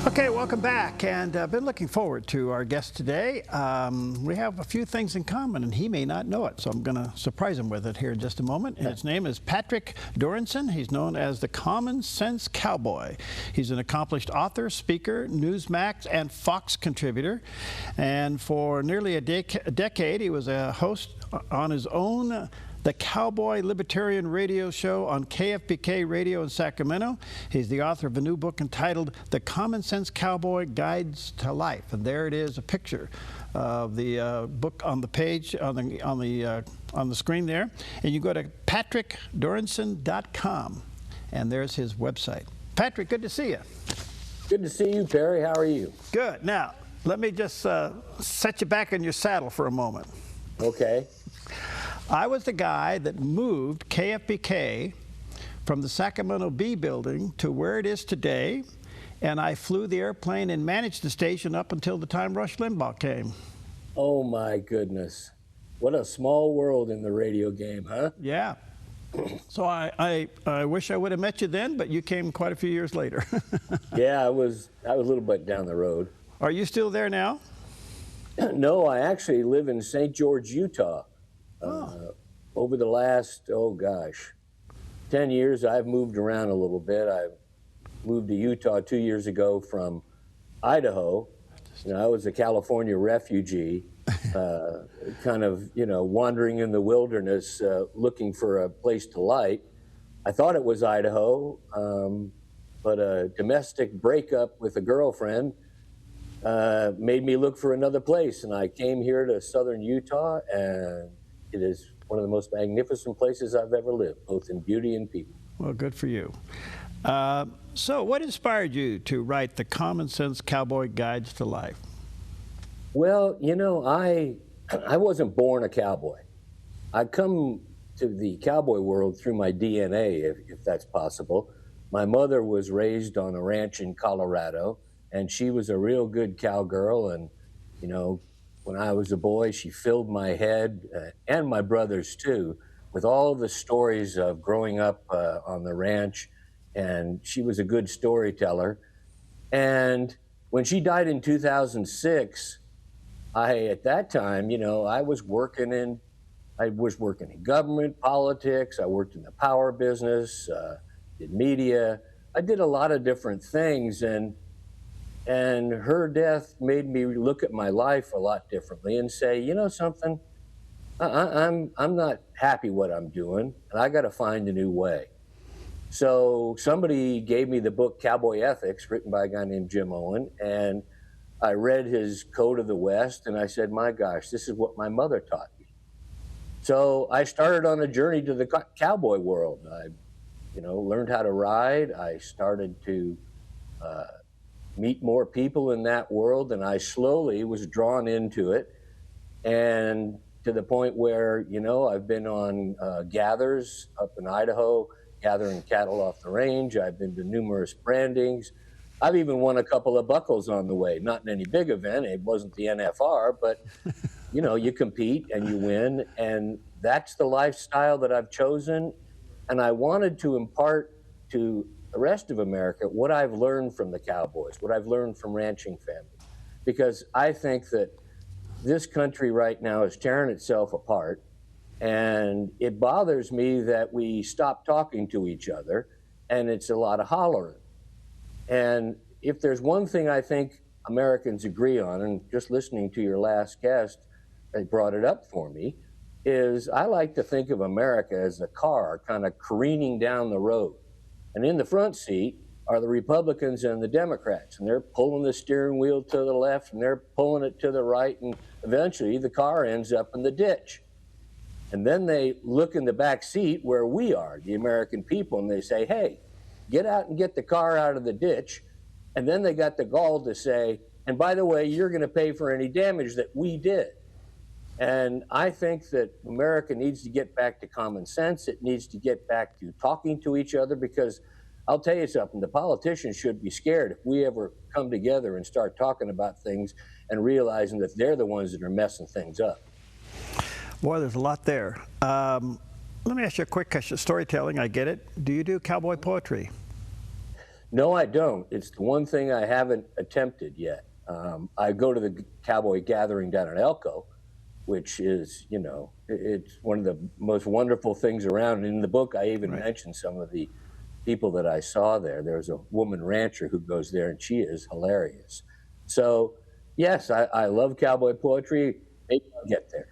Okay, welcome back, and I've been looking forward to our guest today. We have a few things in common, and he may not know it, so I'm going to surprise him with it here in just a moment. And his name is Patrick Dorinson. He's known as the Common Sense Cowboy. He's an accomplished author, speaker, Newsmax, and Fox contributor. And for nearly a decade, he was a host on his own the Cowboy Libertarian radio show on KFBK Radio in Sacramento. He's the author of a new book entitled The Common Sense Cowboy Guides to Life. And there it is, a picture of the book on the page, on the screen there. And you go to patrickdorinson.com, and there's his website. Patrick, good to see you. Good to see you, Perry. How are you? Good. Now, let me just set you back in your saddle for a moment. Okay. I was the guy that moved KFBK from the Sacramento Bee building to where it is today, and I flew the airplane and managed the station up until the time Rush Limbaugh came. Oh my goodness. What a small world in the radio game, huh? Yeah. So I wish I would have met you then, but you came quite a few years later. Yeah, I was a little bit down the road. Are you still there now? No, I actually live in St. George, Utah. Over the last, 10 years, I've moved around a little bit. I moved to Utah 2 years ago from Idaho. You know, I was a California refugee, kind of, wandering in the wilderness, looking for a place to light. I thought it was Idaho, but a domestic breakup with a girlfriend made me look for another place. And I came here to southern Utah, and it is one of the most magnificent places I've ever lived, both in beauty and people. Well, good for you. So what inspired you to write The Common Sense Cowboy Guides to Life? Well, I wasn't born a cowboy. I come to the cowboy world through my DNA, if that's possible. My mother was raised on a ranch in Colorado, and she was a real good cowgirl, and, when I was a boy, she filled my head, and my brothers too, with all the stories of growing up on the ranch, and she was a good storyteller. And when she died in 2006, at that time, I was working in government, politics, I worked in the power business, did media. I did a lot of different things, and her death made me look at my life a lot differently and say, something, I'm not happy what I'm doing, and I got to find a new way. So somebody gave me the book Cowboy Ethics, written by a guy named Jim Owen, and I read his Code of the West, and I said, my gosh, this is what my mother taught me. So I started on a journey to the cowboy world. I, learned how to ride. I started to meet more people in that world, and I slowly was drawn into it, and to the point where, I've been on gathers up in Idaho, gathering cattle off the range. I've been to numerous brandings. I've even won a couple of buckles on the way, not in any big event. It wasn't the NFR, but, you compete and you win, and that's the lifestyle that I've chosen, and I wanted to impart to the rest of America what I've learned from the cowboys, what I've learned from ranching families, because I think that this country right now is tearing itself apart, and it bothers me that we stop talking to each other, and it's a lot of hollering. And if there's one thing I think Americans agree on, and just listening to your last guest, they brought it up for me, is I like to think of America as a car kind of careening down the road. And in the front seat are the Republicans and the Democrats, and they're pulling the steering wheel to the left, and they're pulling it to the right, and eventually the car ends up in the ditch. And then they look in the back seat where we are, the American people, and they say, hey, get out and get the car out of the ditch. And then they got the gall to say, and by the way, you're going to pay for any damage that we did. And I think that America needs to get back to common sense. It needs to get back to talking to each other, because I'll tell you something, the politicians should be scared if we ever come together and start talking about things and realizing that they're the ones that are messing things up. Boy, there's a lot there. Let me ask you a quick question. Storytelling, I get it. Do you do cowboy poetry? No, I don't. It's the one thing I haven't attempted yet. I go to the cowboy gathering down in Elko, which is, it's one of the most wonderful things around. And in the book, I even Right. mentioned some of the people that I saw there. There's a woman rancher who goes there, and she is hilarious. So, yes, I love cowboy poetry. Maybe I'll get there.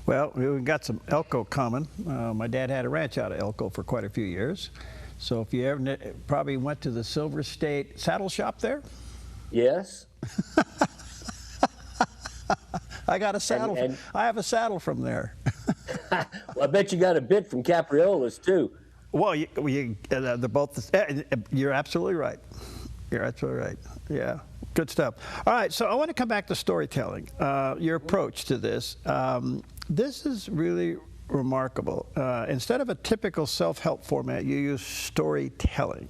Well, we've got some Elko common. My dad had a ranch out of Elko for quite a few years. So if you ever probably went to the Silver State saddle shop there. Yes. I got a saddle. And I have a saddle from there. well, I bet you got a bit from Capriola's too. Well, they're both. You're absolutely right. You're absolutely right. Yeah, good stuff. All right, so I want to come back to storytelling. Your approach to this. This is really remarkable. Instead of a typical self-help format, you use storytelling,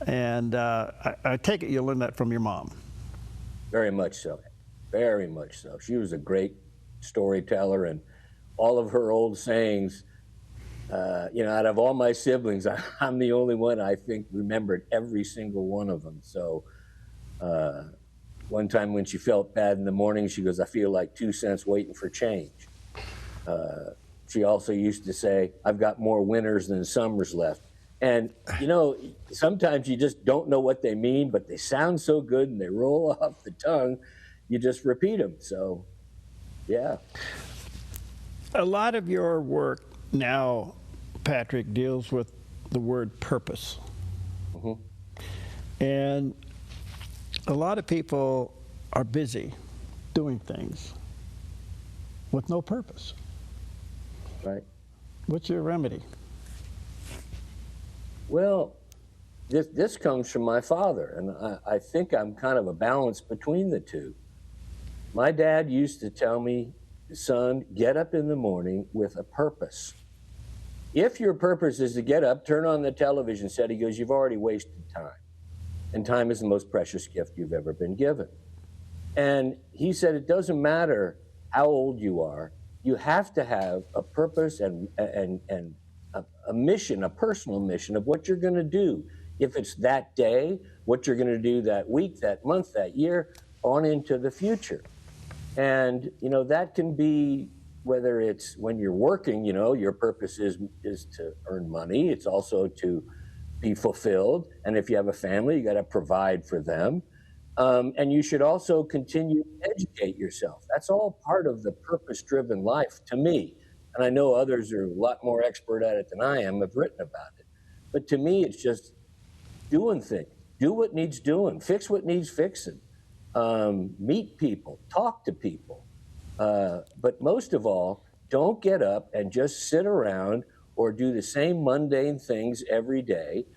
and I take it you learned that from your mom. Very much so. Very much so. She was a great storyteller, and all of her old sayings. Out of all my siblings, I'm the only one I think remembered every single one of them. So one time when she felt bad in the morning, she goes, "I feel like 2 cents waiting for change." She also used to say, "I've got more winters than summers left." And, sometimes you just don't know what they mean, but they sound so good and they roll off the tongue, you just repeat them. So, yeah. A lot of your work now, Patrick, deals with the word purpose. Mm-hmm. And a lot of people are busy doing things with no purpose. Right. What's your remedy? Well, this comes from my father, and I think I'm kind of a balance between the two. My dad used to tell me, "Son, get up in the morning with a purpose. If your purpose is to get up, turn on the television set," he goes, "you've already wasted time. And time is the most precious gift you've ever been given." And he said, it doesn't matter how old you are, you have to have a purpose and a mission, a personal mission of what you're going to do. If it's that day, what you're going to do that week, that month, that year, on into the future. And, that can be whether it's when you're working, your purpose is to earn money. It's also to be fulfilled. And if you have a family, you got to provide for them. And you should also continue to educate yourself. That's all part of the purpose-driven life to me. And I know others are a lot more expert at it than I am, have written about it. But to me, it's just doing things. Do what needs doing. Fix what needs fixing. Meet people. Talk to people. But most of all, don't get up and just sit around or do the same mundane things every day.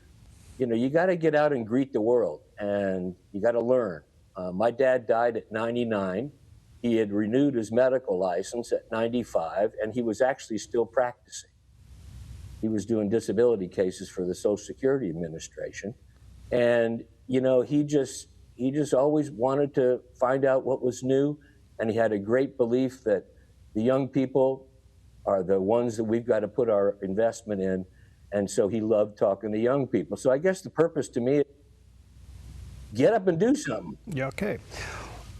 You got to get out and greet the world, and you got to learn. My dad died at 99. He had renewed his medical license at 95, and he was actually still practicing. He was doing disability cases for the Social Security Administration. And, he just always wanted to find out what was new. And he had a great belief that the young people are the ones that we've got to put our investment in. And so he loved talking to young people. So I guess the purpose to me is get up and do something. Yeah, okay.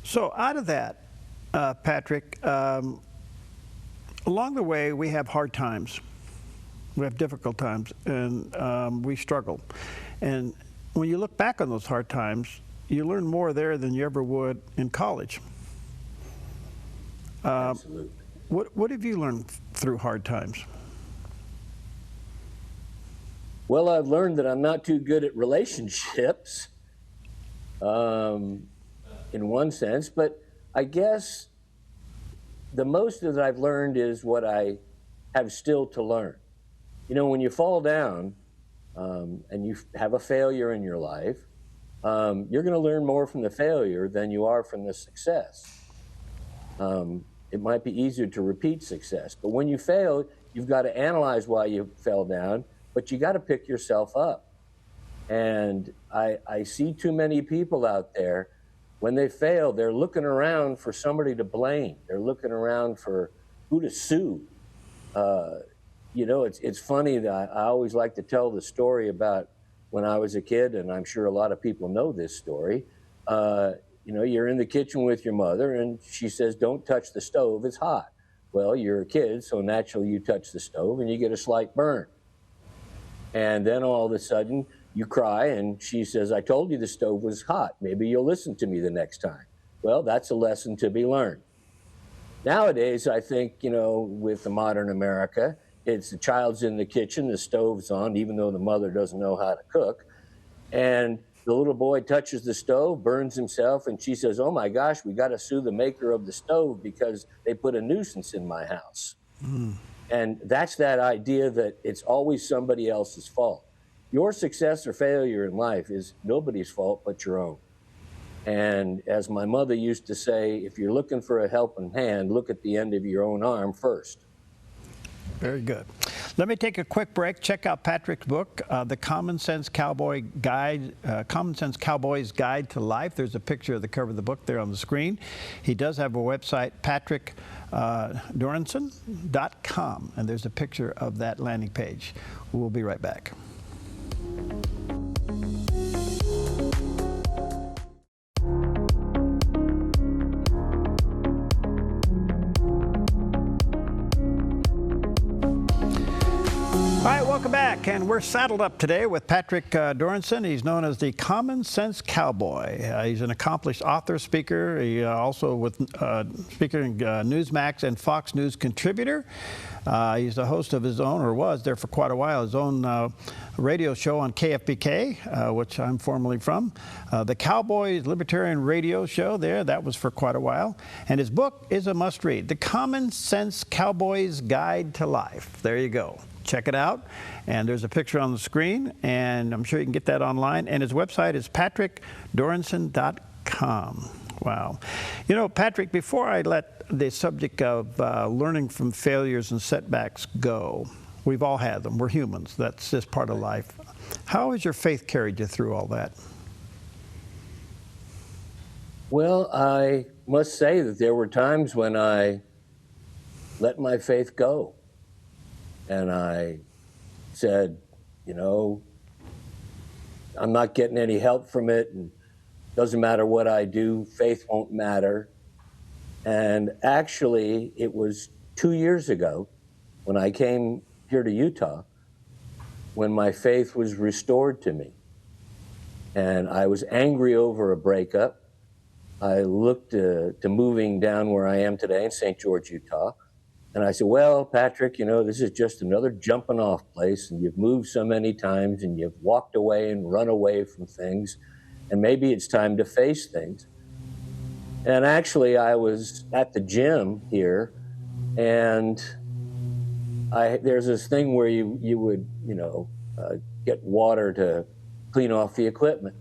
So out of that, Patrick, along the way, we have hard times. We have difficult times, and we struggle. And when you look back on those hard times, you learn more there than you ever would in college. Absolutely. What have you learned through hard times? Well, I've learned that I'm not too good at relationships, in one sense, but I guess the most that I've learned is what I have still to learn. When you fall down and you have a failure in your life, you're going to learn more from the failure than you are from the success. It might be easier to repeat success, but when you fail, you've got to analyze why you fell down, but you got to pick yourself up. And I see too many people out there, when they fail, they're looking around for somebody to blame. They're looking around for who to sue. It's funny that I always like to tell the story about when I was a kid, and I'm sure a lot of people know this story. You know, you're in the kitchen with your mother, and she says, "Don't touch the stove, it's hot." Well, you're a kid, so naturally you touch the stove and you get a slight burn. And then all of a sudden you cry, and she says, "I told you the stove was hot. Maybe you'll listen to me the next time." Well, that's a lesson to be learned. Nowadays, I think, you know, with the modern America, it's the child's in the kitchen, the stove's on, even though the mother doesn't know how to cook. And the little boy touches the stove, burns himself, and she says, "Oh my gosh, we got to sue the maker of the stove because they put a nuisance in my house." And that's that idea that it's always somebody else's fault. Your success or failure in life is nobody's fault but your own. And as my mother used to say, if you're looking for a helping hand, look at the end of your own arm first. Very good. Let me take a quick break. Check out Patrick's book, The Common Sense Cowboy Guide, Common Sense Cowboy's Guide to Life. There's a picture of the cover of the book there on the screen. He does have a website, Dorinson.com, and there's a picture of that landing page. We'll be right back. All right, welcome back, and we're saddled up today with Patrick Dorinson. He's known as the Common Sense Cowboy. He's an accomplished author, speaker. He also with speaker in Newsmax and Fox News contributor. He's the host of his own, or was there for quite a while, his own radio show on KFBK, which I'm formerly from. The Cowboys Libertarian Radio Show there, that was for quite a while. And his book is a must-read, The Common Sense Cowboy's Guide to Life. There you go. Check it out, and there's a picture on the screen, and I'm sure you can get that online. And his website is patrickdorinson.com. Wow. You know, Patrick, before I let the subject of learning from failures and setbacks go, we've all had them. We're humans. That's just part of life. How has your faith carried you through all that? Well, I must say that there were times when I let my faith go. And I said, you know, I'm not getting any help from it, and doesn't matter what I do, faith won't matter. And actually, it was 2 years ago when I came here to Utah when my faith was restored to me. And I was angry over a breakup. I looked to moving down where I am today in St. George, Utah. And I said, well, Patrick, you know, this is just another jumping off place, and you've moved so many times, and you've walked away and run away from things, and maybe it's time to face things. And actually, I was at the gym here, and there's this thing where you would, you know, get water to clean off the equipment.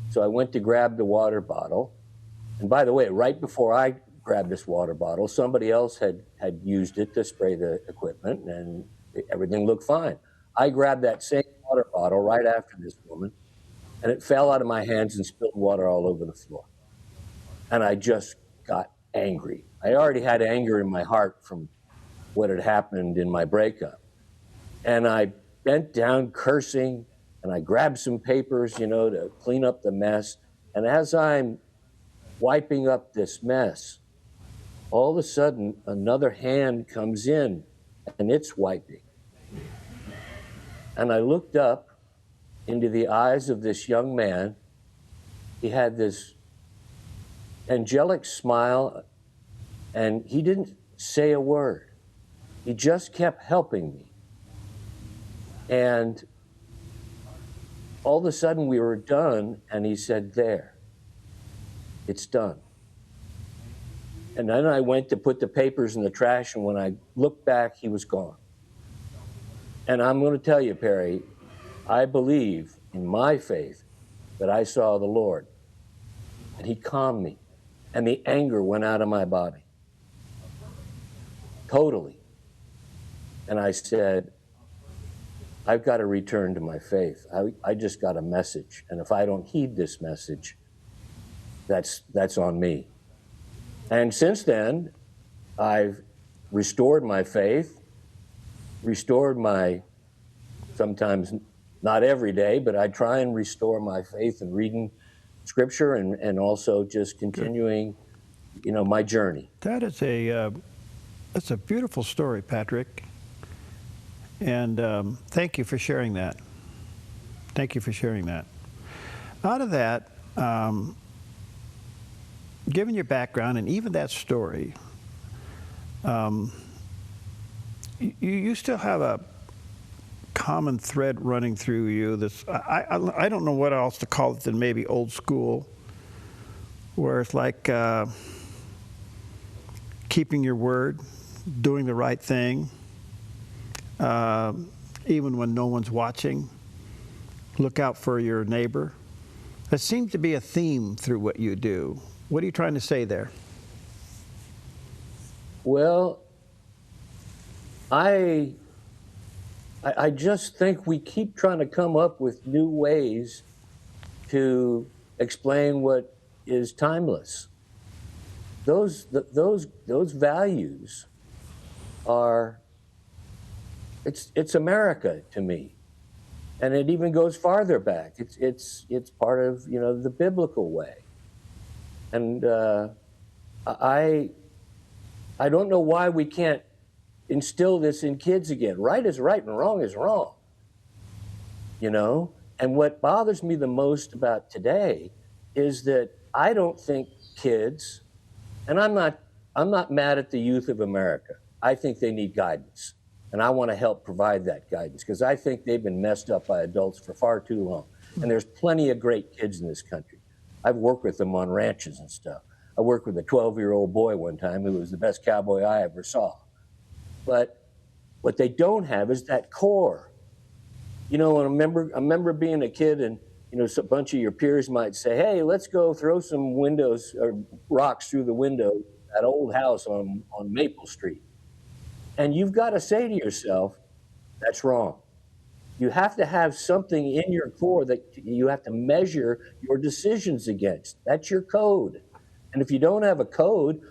So I went to grab the water bottle. And by the way, right before I grabbed this water bottle, somebody else had used it to spray the equipment, and everything looked fine. I grabbed that same water bottle right after this woman, and it fell out of my hands and spilled water all over the floor. And I just got angry. I already had anger in my heart from what had happened in my breakup. And I bent down cursing, and I grabbed some papers, you know, to clean up the mess. And as I'm wiping up this mess, all of a sudden, another hand comes in, and it's wiping. And I looked up into the eyes of this young man. He had this angelic smile, and he didn't say a word. He just kept helping me. And all of a sudden, we were done, and he said, "There, it's done." And then I went to put the papers in the trash, and when I looked back, he was gone. And I'm going to tell you, Perry, I believe in my faith that I saw the Lord, and he calmed me, and the anger went out of my body. Totally. And I said, I've got to return to my faith. I just got a message, and if I don't heed this message, that's on me. And since then, I've restored my faith, restored my sometimes Not every day, but I try and restore my faith in reading scripture and also just continuing, my journey. That is that's a beautiful story, Patrick. And thank you for sharing that. Thank you for sharing that. Out of that, given your background and even that story, you still have a common thread running through you. This I don't know what else to call it than maybe old school, where it's like keeping your word, doing the right thing, even when no one's watching. Look out for your neighbor. That seems to be a theme through what you do. What are you trying to say there? Well, I just think we keep trying to come up with new ways to explain what is timeless. Those values are, it's America to me, and it even goes farther back. It's part of the biblical way, and I don't know why we can't instill this in kids again. Right is right and wrong is wrong. And what bothers me the most about today is that I don't think kids, and I'm not mad at the youth of America. I think they need guidance, and I want to help provide that guidance because I think they've been messed up by adults for far too long. And there's plenty of great kids in this country. I've worked with them on ranches and stuff. I worked with a 12-year-old boy one time who was the best cowboy I ever saw. But what they don't have is that core. And I remember being a kid, and a bunch of your peers might say, "Hey, let's go throw some windows or rocks through the window at that old house on Maple Street." And you've got to say to yourself, that's wrong. You have to have something in your core that you have to measure your decisions against. That's your code. And if you don't have a code,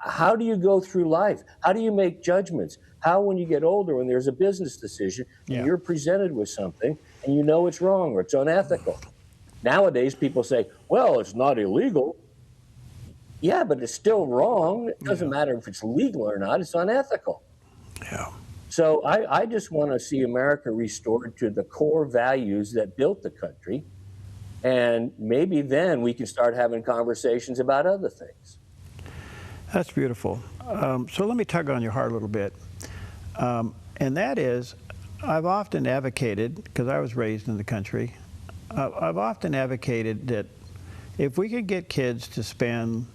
how do you go through life? How do you make judgments? How, when you get older, when there's a business decision, and you're presented with something and you know it's wrong or it's unethical? Nowadays, people say, well, it's not illegal. Yeah, but it's still wrong. It doesn't matter if it's legal or not. It's unethical. Yeah. So I just want to see America restored to the core values that built the country. And maybe then we can start having conversations about other things. That's beautiful. So let me tug on your heart a little bit. And that is, I've often advocated, because I was raised in the country, I've often advocated that if we could get kids to spend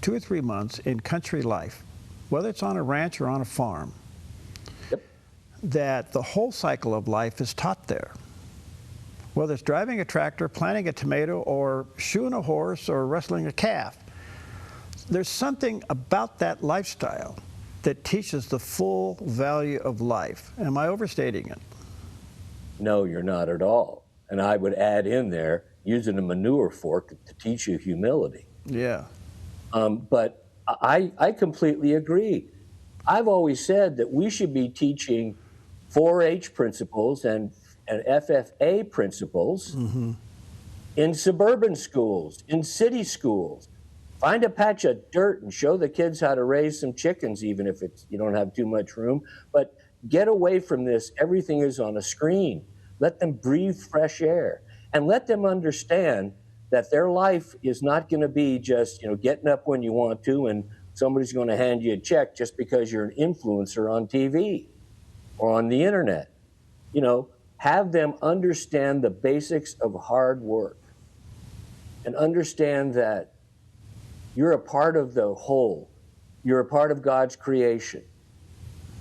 2 or 3 months in country life, whether it's on a ranch or on a farm, that the whole cycle of life is taught there. Whether it's driving a tractor, planting a tomato, or shoeing a horse, or wrestling a calf. There's something about that lifestyle that teaches the full value of life. Am I overstating it? No, you're not at all. And I would add in there, using a manure fork to teach you humility. Yeah. But I completely agree. I've always said that we should be teaching 4-H principles and FFA principles in suburban schools, in city schools. Find a patch of dirt and show the kids how to raise some chickens, even if you don't have too much room. But get away from this. Everything is on a screen. Let them breathe fresh air, and let them understand that their life is not going to be just getting up when you want to and somebody's going to hand you a check just because you're an influencer on TV or on the internet. Have them understand the basics of hard work and understand that you're a part of the whole. You're a part of God's creation.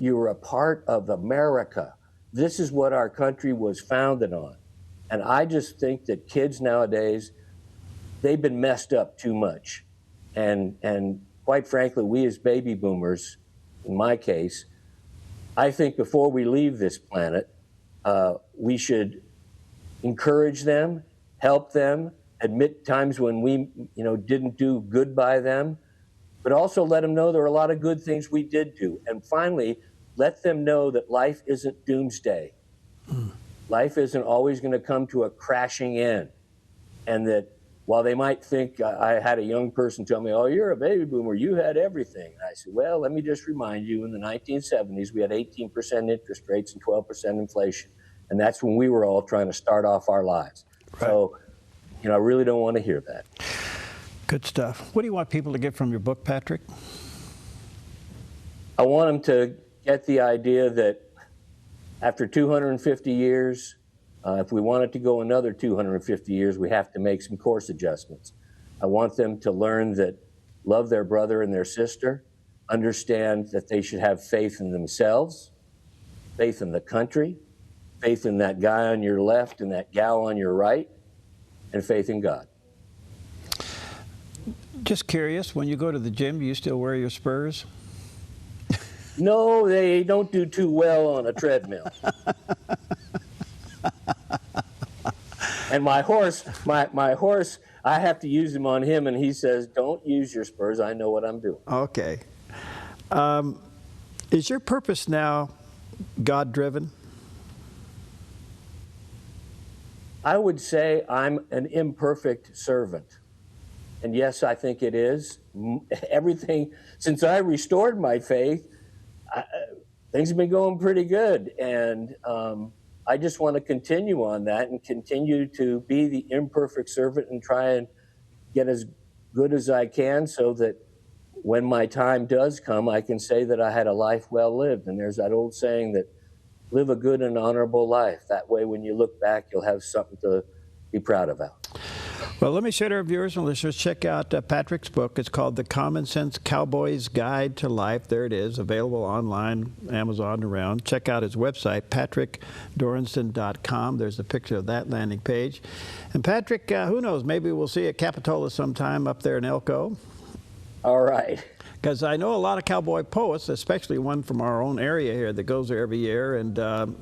You're a part of America. This is what our country was founded on. And I just think that kids nowadays, they've been messed up too much. And quite frankly, we as baby boomers, in my case, I think before we leave this planet, we should encourage them, help them, admit times when we, didn't do good by them, but also let them know there are a lot of good things we did do. And finally, let them know that life isn't doomsday. life isn't always going to come to a crashing end. And that while they might think, I had a young person tell me, oh, you're a baby boomer, you had everything. And I said, well, let me just remind you, in the 1970s, we had 18% interest rates and 12% inflation. And that's when we were all trying to start off our lives. Right. So, you know, I really don't want to hear that. Good stuff. What do you want people to get from your book, Patrick? I want them to get the idea that after 250 years, if we want it to go another 250 years, we have to make some course adjustments. I want them to learn that love their brother and their sister, understand that they should have faith in themselves, faith in the country, faith in that guy on your left and that gal on your right, and faith in God. Just curious, when you go to the gym, do you still wear your spurs? No, they don't do too well on a treadmill. And my horse, I have to use him on him, and he says, don't use your spurs. I know what I'm doing. Okay. Is your purpose now God-driven? I would say I'm an imperfect servant. And yes, I think it is. Everything, since I restored my faith, things have been going pretty good. And I just want to continue on that and continue to be the imperfect servant and try and get as good as I can so that when my time does come, I can say that I had a life well lived. And there's that old saying that live a good and honorable life. That way, when you look back, you'll have something to be proud about. Well, let me say to our viewers and listeners, check out Patrick's book. It's called The Common Sense Cowboy's Guide to Life. There it is, available online, Amazon, around. Check out his website, patrickdorinson.com. There's a picture of that landing page. And Patrick, who knows, maybe we'll see you at Capitola sometime up there in Elko. All right. Because I know a lot of cowboy poets, especially one from our own area here that goes there every year. And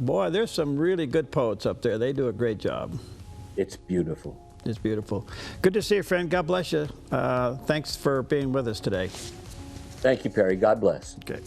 boy, there's some really good poets up there. They do a great job. It's beautiful. It's beautiful. Good to see you, friend. God bless you. Thanks for being with us today. Thank you, Perry. God bless. Okay.